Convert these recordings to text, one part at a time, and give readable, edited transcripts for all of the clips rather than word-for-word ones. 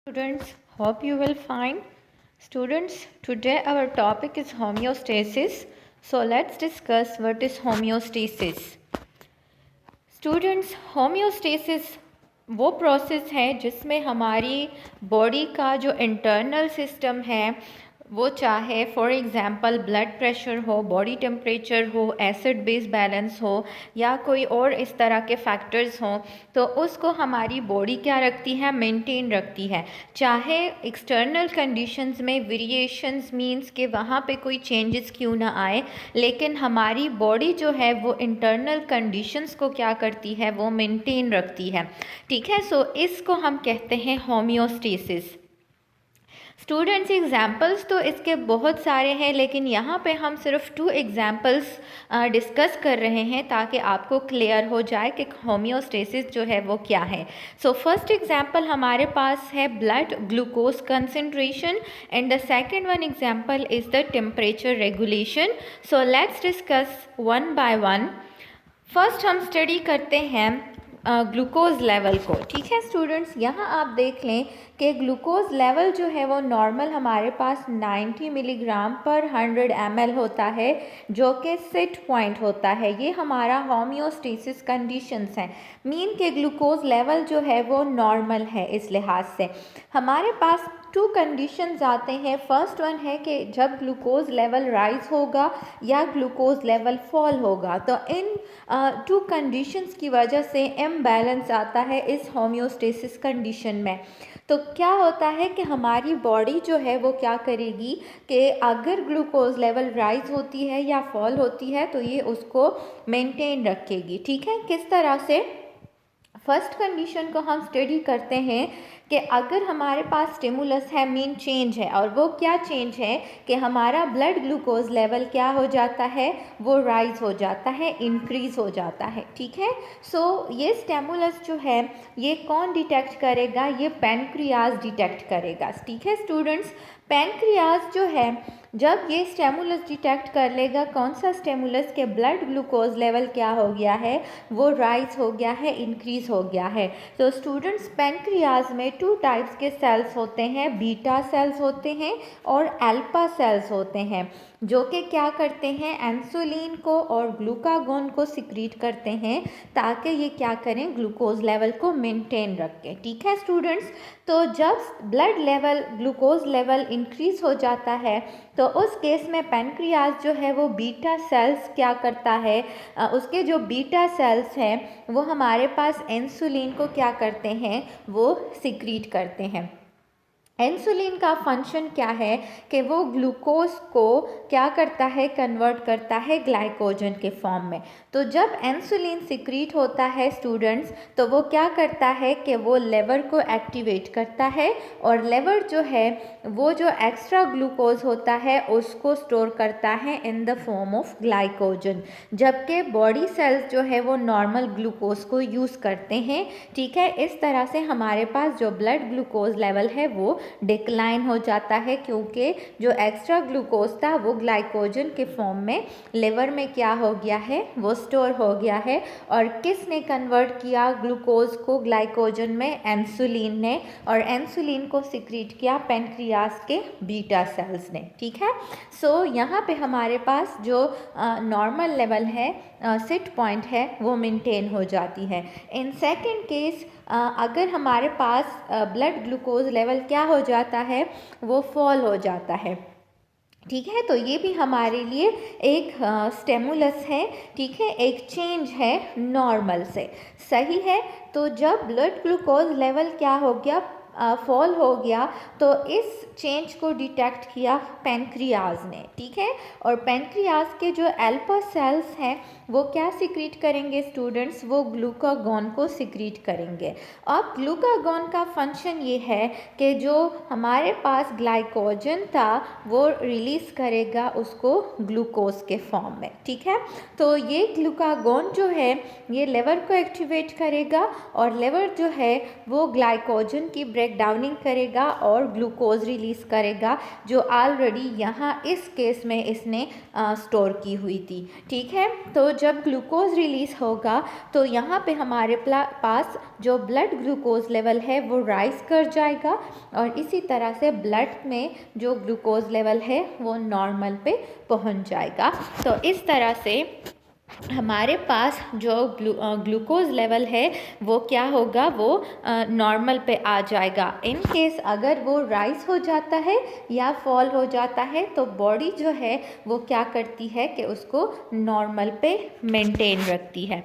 Students, hope you will find. Students, today our topic is homeostasis. So let's discuss what is homeostasis. Students, homeostasis वो process है जिसमें हमारी body का जो internal system है वो चाहे फॉर एग्ज़ाम्पल ब्लड प्रेशर हो, बॉडी टेम्परेचर हो, एसिड बेस बैलेंस हो या कोई और इस तरह के फैक्टर्स हों, तो उसको हमारी बॉडी क्या रखती है, मेंटेन रखती है। चाहे एक्सटर्नल कंडीशंस में वेरिएशंस मींस कि वहाँ पे कोई चेंजेस क्यों ना आए, लेकिन हमारी बॉडी जो है वो इंटरनल कंडीशंस को क्या करती है, वो मेंटेन रखती है। ठीक है, सो इसको हम कहते हैं होम्योस्टेसिस। स्टूडेंट्स, एग्जाम्पल्स तो इसके बहुत सारे हैं, लेकिन यहाँ पे हम सिर्फ 2 एग्जाम्पल्स डिस्कस कर रहे हैं ताकि आपको क्लियर हो जाए कि होम्योस्टेसिस जो है वो क्या है। सो फर्स्ट एग्जाम्पल हमारे पास है blood glucose concentration and the second one example is the temperature regulation. So let's discuss one by one. First हम स्टडी करते हैं ग्लूकोज लेवल को। ठीक है स्टूडेंट्स, यहाँ आप देख लें कि ग्लूकोज लेवल जो है वो नॉर्मल हमारे पास 90 मिलीग्राम पर 100 ml होता है, जो कि सेट पॉइंट होता है। ये हमारा होम्योस्टेसिस कंडीशंस हैं, मीन के ग्लूकोज लेवल जो है वो नॉर्मल है। इस लिहाज से हमारे पास 2 कंडीशंस आते हैं। फर्स्ट वन है कि जब ग्लूकोज लेवल राइज होगा या ग्लूकोज लेवल फॉल होगा, तो इन 2 कंडीशंस की वजह से इम्बैलेंस आता है इस होम्योस्टेसिस कंडीशन में। तो क्या होता है कि हमारी बॉडी जो है वो क्या करेगी कि अगर ग्लूकोज लेवल राइज होती है या फॉल होती है तो ये उसको मेंटेन रखेगी। ठीक है, किस तरह से? फर्स्ट कंडीशन को हम स्टडी करते हैं कि अगर हमारे पास स्टिमुलस है, मीन चेंज है, और वो क्या चेंज है कि हमारा ब्लड ग्लूकोज लेवल क्या हो जाता है, वो राइज हो जाता है, इंक्रीज हो जाता है। ठीक है, सो ये स्टिमुलस जो है ये कौन डिटेक्ट करेगा? ये पैनक्रियाज डिटेक्ट करेगा। ठीक है स्टूडेंट्स, पैनक्रियाज जो है जब ये स्टिमुलस डिटेक्ट कर लेगा, कौन सा स्टिमुलस के ब्लड ग्लूकोज लेवल क्या हो गया है, वो राइज हो गया है, इंक्रीज हो गया है। तो स्टूडेंट्स, पैनक्रियाज में 2 टाइप्स के सेल्स होते हैं, बीटा सेल्स होते हैं और अल्फा सेल्स होते हैं, जो कि क्या करते हैं, इंसुलिन को और ग्लूकागोन को सिक्रीट करते हैं ताकि ये क्या करें, ग्लूकोज लेवल को मेंटेन रखें। ठीक है स्टूडेंट्स, तो जब blood level glucose level increase हो जाता है तो उस केस में पैनक्रियाज जो है वो बीटा सेल्स क्या करता है, उसके जो बीटा सेल्स हैं वो हमारे पास इंसुलिन को क्या करते हैं, वो सिक्रीट करते हैं। इंसुलिन का फंक्शन क्या है कि वो ग्लूकोज को क्या करता है, कन्वर्ट करता है ग्लाइकोजन के फॉर्म में। तो जब इंसुलिन सिक्रीट होता है स्टूडेंट्स, तो वो क्या करता है कि वो लिवर को एक्टिवेट करता है और लिवर जो है वो जो एक्स्ट्रा ग्लूकोज होता है उसको स्टोर करता है in the form of glycogen, जबकि बॉडी सेल्स जो है वो नॉर्मल ग्लूकोज को यूज़ करते हैं। ठीक है, इस तरह से हमारे पास जो ब्लड ग्लूकोज लेवल है वो डिक्लाइन हो जाता है, क्योंकि जो एक्स्ट्रा ग्लूकोज था वो ग्लाइकोजन के फॉर्म में लिवर में क्या हो गया है, वो स्टोर हो गया है। और किसने कन्वर्ट किया ग्लूकोज को ग्लाइकोजन में? इंसुलिन ने, और इंसुलिन को सिक्रीट किया पैनक्रियाज के बीटा सेल्स ने। ठीक है, सो यहाँ पे हमारे पास जो नॉर्मल लेवल है, सेट पॉइंट है, वो मेंटेन हो जाती है। इन सेकंड केस अगर हमारे पास ब्लड ग्लूकोज लेवल क्या हो जाता है, वो फॉल हो जाता है। ठीक है, तो ये भी हमारे लिए एक स्टिमुलस है। ठीक है, एक चेंज है नॉर्मल से। सही है, तो जब ब्लड ग्लूकोज लेवल क्या हो गया, फॉल हो गया, तो इस चेंज को डिटेक्ट किया पैनक्रियाज ने। ठीक है, और पैनक्रियाज के जो अल्फा सेल्स हैं वो क्या सिक्रीट करेंगे स्टूडेंट्स, वो ग्लूकागॉन को सिक्रीट करेंगे। अब ग्लूकागॉन का फंक्शन ये है कि जो हमारे पास ग्लाइकोजन था वो रिलीज़ करेगा उसको ग्लूकोज के फॉर्म में। ठीक है, तो ये ग्लूकागॉन जो है ये लिवर को एक्टिवेट करेगा और लिवर जो है वो ग्लाइकोजन की ब्रेक डाउनिंग करेगा और ग्लूकोज रिलीज़ करेगा, जो ऑलरेडी यहाँ इस केस में इसने स्टोर की हुई थी। ठीक है, तो जब ग्लूकोज रिलीज़ होगा तो यहाँ पे हमारे पास जो ब्लड ग्लूकोज लेवल है वो राइज कर जाएगा और इसी तरह से ब्लड में जो ग्लूकोज लेवल है वो नॉर्मल पे पहुँच जाएगा। तो इस तरह से हमारे पास जो ग्लूकोज लेवल है वो क्या होगा, वो नॉर्मल पे आ जाएगा। इन केस अगर वो राइज हो जाता है या फॉल हो जाता है तो बॉडी जो है वो क्या करती है कि उसको नॉर्मल पे मेंटेन रखती है।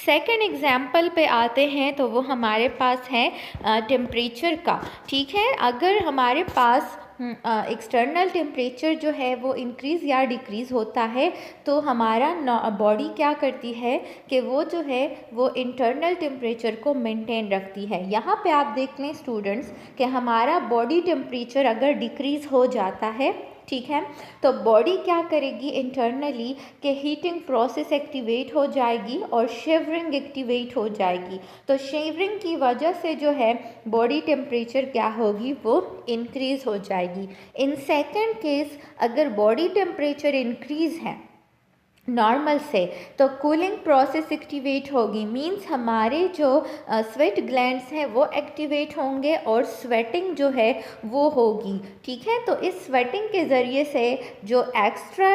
सेकंड एग्जाम्पल पे आते हैं तो वो हमारे पास है टेम्परेचर का। ठीक है, अगर हमारे पास एक्सटर्नल टेम्परेचर जो है वो इंक्रीज़ या डिक्रीज़ होता है तो हमारा बॉडी क्या करती है कि वो जो है वो इंटरनल टेम्परेचर को मेंटेन रखती है। यहाँ पे आप देख लें स्टूडेंट्स कि हमारा बॉडी टेम्परेचर अगर डिक्रीज़ हो जाता है, ठीक है, तो बॉडी क्या करेगी इंटरनली कि हीटिंग प्रोसेस एक्टिवेट हो जाएगी और शेवरिंग एक्टिवेट हो जाएगी। तो शेवरिंग की वजह से जो है बॉडी टेम्परेचर क्या होगी, वो इंक्रीज़ हो जाएगी। इन सेकंड केस अगर बॉडी टेम्परेचर इंक्रीज़ है नॉर्मल से तो कूलिंग प्रोसेस एक्टिवेट होगी, मींस हमारे जो स्वेट ग्लैंड्स हैं वो एक्टिवेट होंगे और स्वेटिंग जो है वो होगी। ठीक है, तो इस स्वेटिंग के ज़रिए से जो एक्स्ट्रा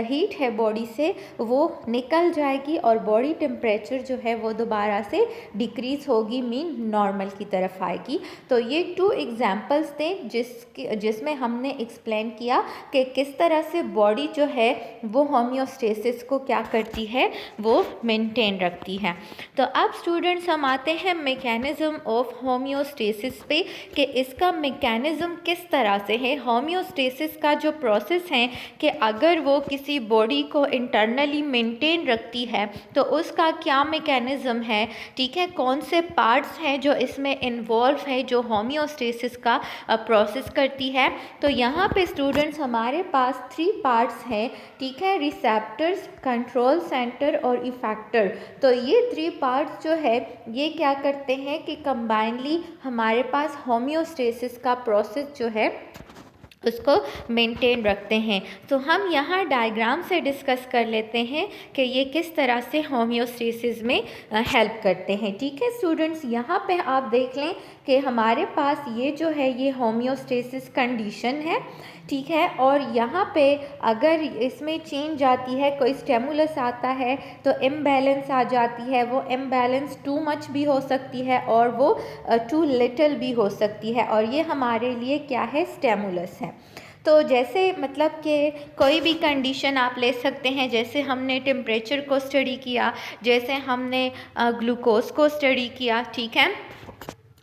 हीट है बॉडी से वो निकल जाएगी और बॉडी टेम्परेचर जो है वो दोबारा से डिक्रीज़ होगी, मीन नॉर्मल की तरफ आएगी। तो ये 2 एग्जाम्पल्स थे जिसमें हमने एक्सप्लेन किया कि किस तरह से बॉडी जो है वो होम्योस्टेसिस को क्या करती है, वो मेंटेन रखती है। तो अब स्टूडेंट्स हम आते हैं मैकेनिज्म ऑफ होम्योस्टेसिस पे कि इसका मैकेनिज्म किस तरह से है। होम्योस्टेसिस का जो प्रोसेस है कि अगर वो किसी बॉडी को इंटरनली मेंटेन रखती है तो उसका क्या मैकेनिज्म है, ठीक है, कौन से पार्ट्स हैं जो इसमें इन्वॉल्व है जो होम्योस्टेसिस का प्रोसेस करती है। तो यहाँ पे स्टूडेंट्स हमारे पास 3 पार्ट्स हैं, ठीक है, रिसेप्टर्स, कंट्रोल सेंटर और इफेक्टर। तो ये 3 पार्ट्स जो है ये क्या करते हैं कि कंबाइनली हमारे पास होम्योस्टेसिस का प्रोसेस जो है उसको मेंटेन रखते हैं। तो हम यहाँ डायग्राम से डिस्कस कर लेते हैं कि ये किस तरह से होम्योस्टेसिस में हेल्प करते हैं। ठीक है स्टूडेंट्स, यहाँ पे आप देख लें कि हमारे पास ये जो है ये होम्योस्टेसिस कंडीशन है, ठीक है, और यहाँ पे अगर इसमें चेंज आती है, कोई स्टेमुलस आता है तो इम्बैलेंस आ जाती है। वो इम्बैलेंस टू मच भी हो सकती है और वो टू लिटिल भी हो सकती है, और ये हमारे लिए क्या है, स्टेमुलस है। तो जैसे मतलब कि कोई भी कंडीशन आप ले सकते हैं, जैसे हमने टेम्परेचर को स्टडी किया, जैसे हमने ग्लूकोज को स्टडी किया, ठीक है,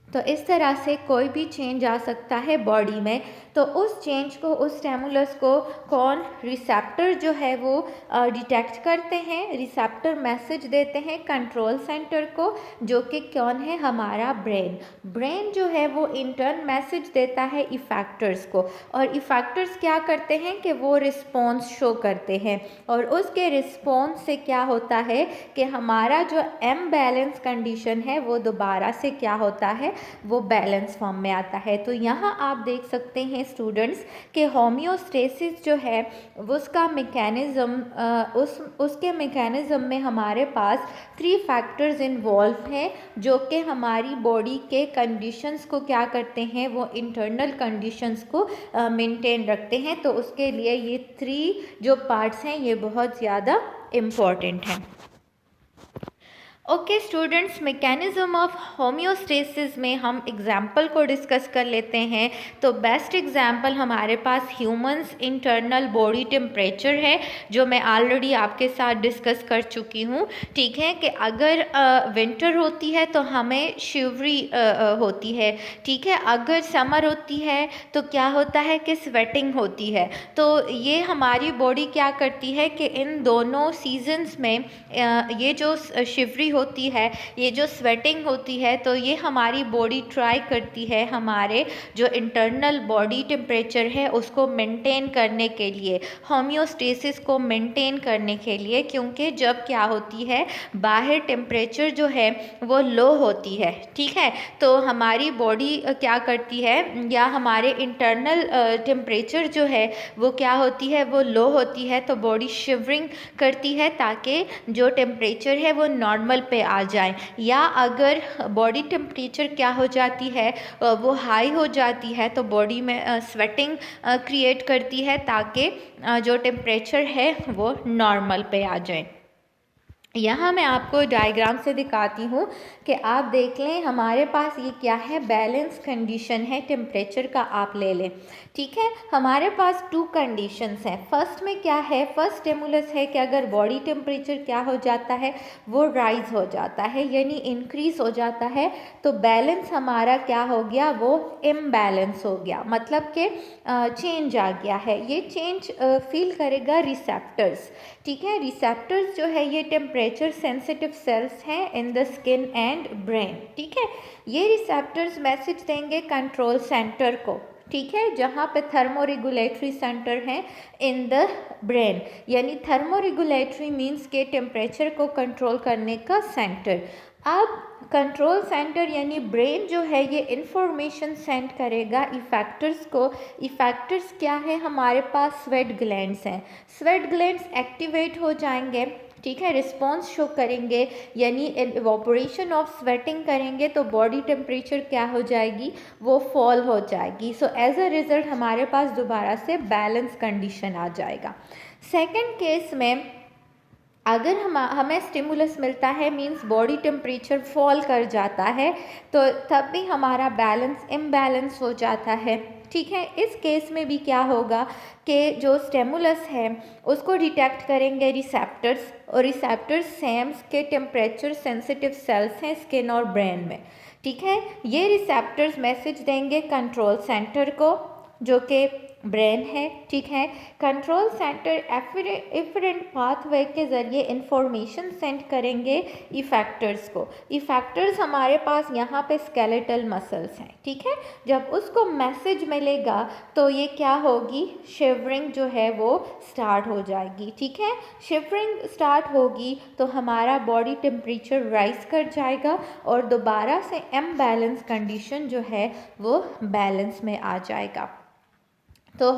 तो इस तरह से कोई भी चेंज आ सकता है बॉडी में। तो उस चेंज को, उस स्टेमुलस को कौन, रिसेप्टर जो है वो डिटेक्ट करते हैं, रिसेप्टर मैसेज देते हैं कंट्रोल सेंटर को, जो कि कौन है, हमारा ब्रेन। ब्रेन जो है वो इंटर्न मैसेज देता है इफेक्टर्स को, और इफेक्टर्स क्या करते हैं कि वो रिस्पॉन्स शो करते हैं, और उसके रिस्पॉन्स से क्या होता है कि हमारा जो इम्बैलेंस कंडीशन है वो दोबारा से क्या होता है, वो बैलेंस फॉर्म में आता है। तो यहाँ आप देख सकते हैं स्टूडेंट्स कि होम्योस्टेसिस जो है उसका मैकेनिज्म, उसके मैकेनिज्म में हमारे पास 3 फैक्टर्स इन्वॉल्व हैं जो कि हमारी बॉडी के कंडीशंस को क्या करते हैं, वो इंटरनल कंडीशंस को मेंटेन रखते हैं। तो उसके लिए ये 3 जो पार्ट्स हैं ये बहुत ज़्यादा इम्पॉर्टेंट हैं। Okay students, mechanism of homeostasis में हम एग्जाम्पल को डिस्कस कर लेते हैं। तो बेस्ट एग्जाम्पल हमारे पास ह्यूमंस इंटरनल बॉडी टेम्परेचर है, जो मैं ऑलरेडी आपके साथ डिस्कस कर चुकी हूँ। ठीक है, कि अगर विंटर होती है तो हमें शिवरी होती है, ठीक है, अगर समर होती है तो क्या होता है कि स्वेटिंग होती है। तो ये हमारी बॉडी क्या करती है कि इन दोनों सीजन्स में ये जो शिवरी होती है, ये जो स्वेटिंग होती है, तो ये हमारी बॉडी ट्राई करती है हमारे जो इंटरनल बॉडी टेम्परेचर है उसको मेंटेन करने के लिए, होम्योस्टेसिस को मेंटेन करने के लिए, क्योंकि जब क्या होती है बाहर टेम्परेचर जो है वो लो होती है, ठीक है, तो हमारी बॉडी क्या करती है या हमारे इंटरनल टेम्परेचर जो है वो क्या होती है, वो लो होती है, तो बॉडी शिवरिंग करती है ताकि जो टेम्परेचर है वो नॉर्मल पे आ जाए। या अगर बॉडी टेम्परेचर क्या हो जाती है वो हाई हो जाती है तो बॉडी में स्वेटिंग क्रिएट करती है ताकि जो टेम्परेचर है वो नॉर्मल पे आ जाए। यहाँ मैं आपको डायग्राम से दिखाती हूँ कि आप देख लें हमारे पास ये क्या है, बैलेंस कंडीशन है टेम्परेचर का, आप ले लें, ठीक है। हमारे पास 2 कंडीशंस हैं। फर्स्ट में क्या है, फर्स्ट स्टिमुलस है कि अगर बॉडी टेम्परेचर क्या हो जाता है वो राइज हो जाता है यानी इंक्रीज हो जाता है, तो बैलेंस हमारा क्या हो गया, वो इम्बैलेंस हो गया, मतलब कि चेंज आ गया है। ये चेंज फील करेगा रिसेप्टर्स, ठीक है। रिसेप्टर्स जो है ये टेम्परेचर सेंसिटिव सेल्स हैं in the skin and brain, ठीक है। ये रिसेप्टर्स मैसेज देंगे कंट्रोल सेंटर को, ठीक है, जहाँ पे थर्मोरेगुलेटरी सेंटर है इन द ब्रेन, यानी थर्मोरेगुलेटरी मीन्स के टेम्परेचर को कंट्रोल करने का सेंटर। अब कंट्रोल सेंटर यानी ब्रेन जो है ये इंफॉर्मेशन सेंड करेगा इफेक्टर्स को। इफेक्टर्स क्या है, हमारे पास स्वेट ग्लैंड्स हैं, स्वेट ग्लैंड्स एक्टिवेट हो जाएंगे, ठीक है, रिस्पॉन्स शो करेंगे यानी इवोपोरेशन ऑफ स्वेटिंग करेंगे तो बॉडी टेम्परेचर क्या हो जाएगी, वो फॉल हो जाएगी। सो एज अ रिजल्ट हमारे पास दोबारा से बैलेंस कंडीशन आ जाएगा। सेकंड केस में अगर हमें स्टिमुलस मिलता है मींस बॉडी टेम्परेचर फॉल कर जाता है तो तब भी हमारा बैलेंस इम्बैलेंस हो जाता है, ठीक है। इस केस में भी क्या होगा कि जो स्टिमुलस है उसको डिटेक्ट करेंगे रिसेप्टर्स, और रिसेप्टर्स सेम के टेम्परेचर सेंसिटिव सेल्स हैं स्किन और ब्रेन में, ठीक है। ये रिसेप्टर्स मैसेज देंगे कंट्रोल सेंटर को जो कि ब्रेन है, ठीक है। कंट्रोल सेंटर एफरेंट पाथवे के ज़रिए इंफॉर्मेशन सेंड करेंगे इफेक्टर्स को। इफेक्टर्स हमारे पास यहाँ पे स्केलेटल मसल्स हैं, ठीक है। जब उसको मैसेज मिलेगा तो ये क्या होगी, शिवरिंग जो है वो स्टार्ट हो जाएगी, ठीक है। शिवरिंग स्टार्ट होगी तो हमारा बॉडी टेम्परेचर राइज कर जाएगा और दोबारा से इम्बैलेंस कंडीशन जो है वो बैलेंस में आ जाएगा। तो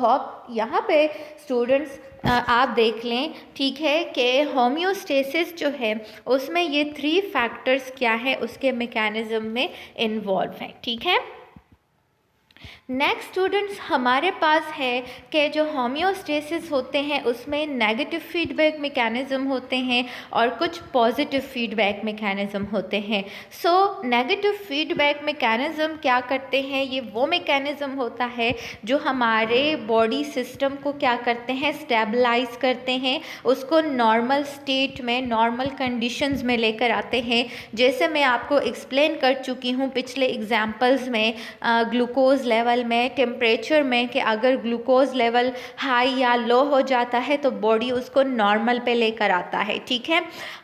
यहाँ पे स्टूडेंट्स आप देख लें, ठीक है, कि होम्योस्टेसिस जो है उसमें ये 3 फैक्टर्स क्या है उसके मैकेनिज्म में इन्वॉल्व हैं, ठीक है। नेक्स्ट स्टूडेंट्स हमारे पास है कि जो होम्योस्टेसिस होते हैं उसमें नेगेटिव फीडबैक मैकेनिज्म होते हैं और कुछ पॉजिटिव फीडबैक मैकेनिज्म होते हैं। सो नेगेटिव फीडबैक मैकेनिज्म क्या करते हैं, ये वो मैकेनिज्म होता है जो हमारे बॉडी सिस्टम को क्या करते हैं, स्टेबलाइज करते हैं, उसको नॉर्मल स्टेट में, नॉर्मल कंडीशंस में लेकर आते हैं। जैसे मैं आपको एक्सप्लेन कर चुकी हूँ पिछले एग्जाम्पल्स में ग्लूकोज लेवल में, टेम्परेचर में, कि अगर ग्लूकोज लेवल हाई या लो हो जाता है तो बॉडी उसको नॉर्मल पे लेकर आता है, ठीक है।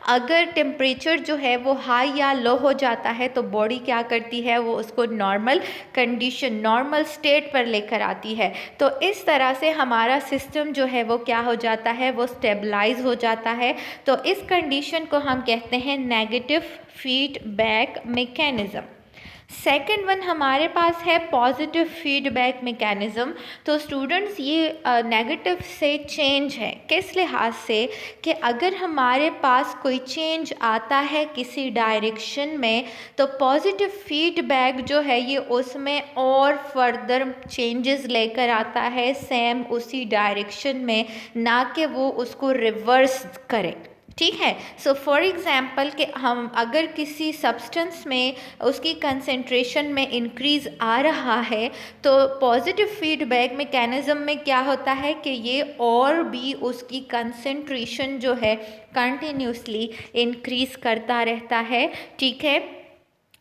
अगर टेम्परेचर जो है वो हाई या लो हो जाता है तो बॉडी क्या करती है, वो उसको नॉर्मल कंडीशन, नॉर्मल स्टेट पर लेकर आती है। तो इस तरह से हमारा सिस्टम जो है वो क्या हो जाता है, वो स्टेबलाइज हो जाता है। तो इस कंडीशन को हम कहते हैं negative feedback mechanism. Second one हमारे पास है पॉजिटिव फीडबैक मैकेनिज्म। तो स्टूडेंट्स ये नेगेटिव से चेंज है, किस लिहाज से कि अगर हमारे पास कोई चेंज आता है किसी डायरेक्शन में तो पॉजिटिव फीडबैक जो है ये उसमें और फर्दर चेंजेस लेकर आता है सेम उसी डायरेक्शन में, ना कि वो उसको रिवर्स करे, ठीक है। सो फॉर एग्ज़ाम्पल कि हम अगर किसी सब्सटेंस में उसकी कंसंट्रेशन में इंक्रीज़ आ रहा है तो पॉजिटिव फीडबैक मैकेनिज्म में क्या होता है कि ये और भी उसकी कंसंट्रेशन जो है कंटिन्यूसली इंक्रीज़ करता रहता है, ठीक है।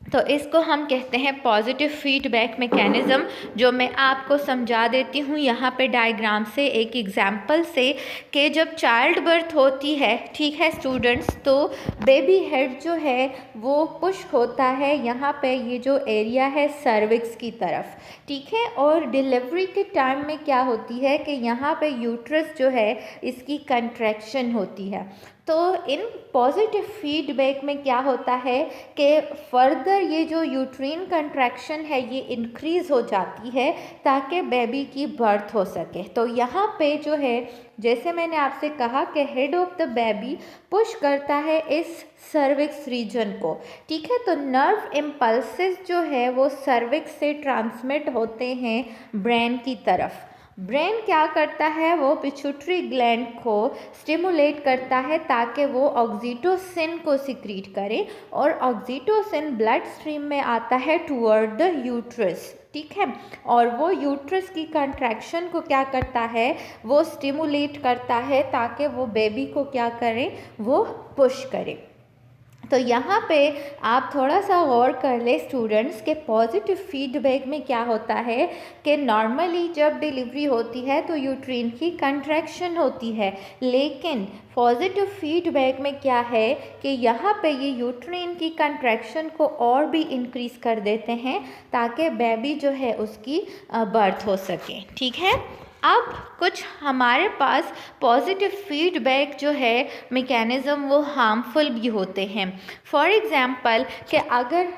तो इसको हम कहते हैं पॉजिटिव फीडबैक मैकेनिज़्म, जो मैं आपको समझा देती हूँ यहाँ पे डायग्राम से, एक एग्जांपल से, कि जब चाइल्ड बर्थ होती है, ठीक है स्टूडेंट्स, तो बेबी हेड जो है वो पुश होता है यहाँ पे, ये जो एरिया है सर्विक्स की तरफ, ठीक है। और डिलीवरी के टाइम में क्या होती है कि यहाँ पे यूट्रस जो है इसकी कंट्रैक्शन होती है। तो इन पॉजिटिव फीडबैक में क्या होता है कि फर्दर ये जो यूट्रीन कंट्रैक्शन है ये इंक्रीज़ हो जाती है ताकि बेबी की बर्थ हो सके। तो यहाँ पे जो है, जैसे मैंने आपसे कहा कि head of the baby push करता है इस सर्विक्स रीजन को, ठीक है। तो नर्व इम्पल्सेस जो है वो सर्विक्स से ट्रांसमिट होते हैं ब्रेन की तरफ। ब्रेन क्या करता है, वो पिट्यूटरी ग्लैंड को स्टिमुलेट करता है ताकि वो ऑक्सीटोसिन को सिक्रीट करे, और ऑक्सीटोसिन ब्लड स्ट्रीम में आता है टुवर्ड द यूट्रस, ठीक है। और वो यूट्रस की कंट्रैक्शन को क्या करता है, वो स्टिमुलेट करता है ताकि वो बेबी को क्या करे, वो पुश करे। तो यहाँ पे आप थोड़ा सा गौर कर ले स्टूडेंट्स के पॉजिटिव फीडबैक में क्या होता है कि नॉर्मली जब डिलीवरी होती है तो यूट्रीन की कंट्रैक्शन होती है, लेकिन पॉजिटिव फीडबैक में क्या है कि यहाँ पे ये यूट्रीन की कंट्रैक्शन को और भी इंक्रीज़ कर देते हैं ताकि बेबी जो है उसकी बर्थ हो सके, ठीक है। अब कुछ हमारे पास पॉजिटिव फीडबैक जो है मैकेनिज़्म वो हार्मफुल भी होते हैं। फॉर एग्ज़ाम्पल कि अगर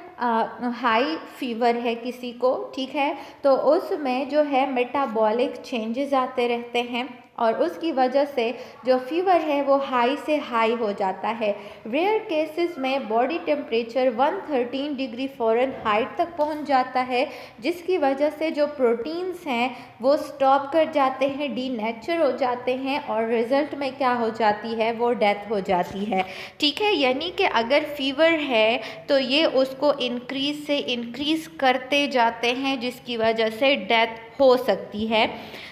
हाई फीवर है किसी को, ठीक है, तो उसमें जो है मेटाबॉलिक चेंजेस आते रहते हैं और उसकी वजह से जो फीवर है वो हाई से हाई हो जाता है। रेयर केसेस में बॉडी टेम्परेचर 113 डिग्री फ़ारेनहाइट तक पहुंच जाता है, जिसकी वजह से जो प्रोटीन्स हैं वो स्टॉप कर जाते हैं, डीनेचर हो जाते हैं, और रिज़ल्ट में क्या हो जाती है, वो डेथ हो जाती है, ठीक है। यानी कि अगर फीवर है तो ये उसको इंक्रीज़ से इंक्रीज़ करते जाते हैं, जिसकी वजह से डेथ हो सकती है।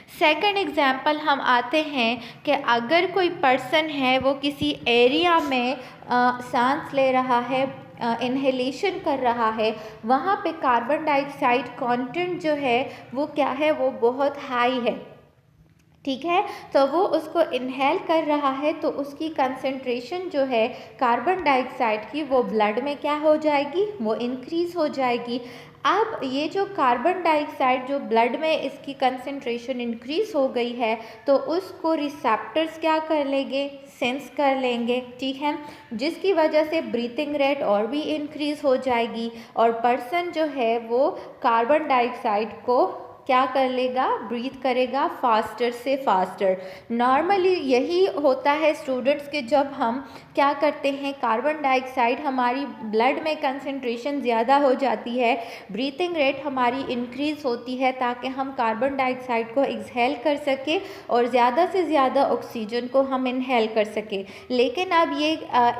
सेकंड एग्जाम्पल हम आते हैं कि अगर कोई पर्सन है वो किसी एरिया में सांस ले रहा है, इन्हेलेशन कर रहा है, वहाँ पे कार्बन डाइऑक्साइड कंटेंट जो है वो क्या है, वो बहुत हाई है, ठीक है। तो वो उसको इनहेल कर रहा है तो उसकी कंसंट्रेशन जो है कार्बन डाइऑक्साइड की वो ब्लड में क्या हो जाएगी, वो इंक्रीज़ हो जाएगी। अब ये जो कार्बन डाइऑक्साइड जो ब्लड में इसकी कंसंट्रेशन इंक्रीज़ हो गई है तो उसको रिसेप्टर्स क्या कर लेंगे, सेंस कर लेंगे, ठीक है, जिसकी वजह से ब्रीथिंग रेट और भी इंक्रीज़ हो जाएगी और पर्सन जो है वो कार्बन डाइऑक्साइड को क्या कर लेगा, ब्रीथ करेगा फास्टर से फास्टर। नॉर्मली यही होता है स्टूडेंट्स के जब हम क्या करते हैं, कार्बन डाइऑक्साइड हमारी ब्लड में कंसंट्रेशन ज़्यादा हो जाती है, ब्रीथिंग रेट हमारी इंक्रीज़ होती है ताकि हम कार्बन डाइऑक्साइड को एक्सहेल कर सके और ज़्यादा से ज़्यादा ऑक्सीजन को हम इनहेल कर सके। लेकिन अब ये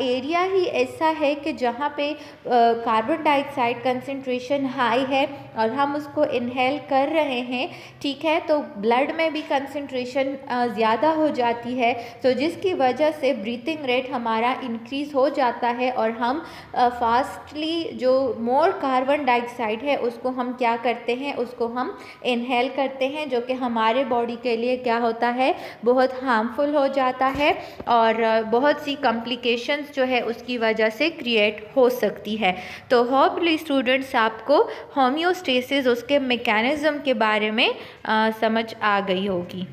एरिया ही ऐसा है कि जहाँ पे कार्बन डाइऑक्साइड कंसंट्रेशन हाई है और हम उसको इनहेल कर रहे हैं, ठीक है, तो ब्लड में भी कंसंट्रेशन ज़्यादा हो जाती है, तो जिसकी वजह से ब्रीथिंग रेट हमारा इंक्रीज़ हो जाता है और हम फास्टली जो मोर कार्बन डाइऑक्साइड है उसको हम क्या करते हैं, उसको हम इनहेल करते हैं, जो कि हमारे बॉडी के लिए क्या होता है, बहुत हार्मफुल हो जाता है और बहुत सी कॉम्प्लिकेशंस जो है उसकी वजह से क्रिएट हो सकती है। तो होपफुली स्टूडेंट्स आपको होम्योस्टेसिस उसके मैकेनिज़्म के बारे में समझ आ गई होगी।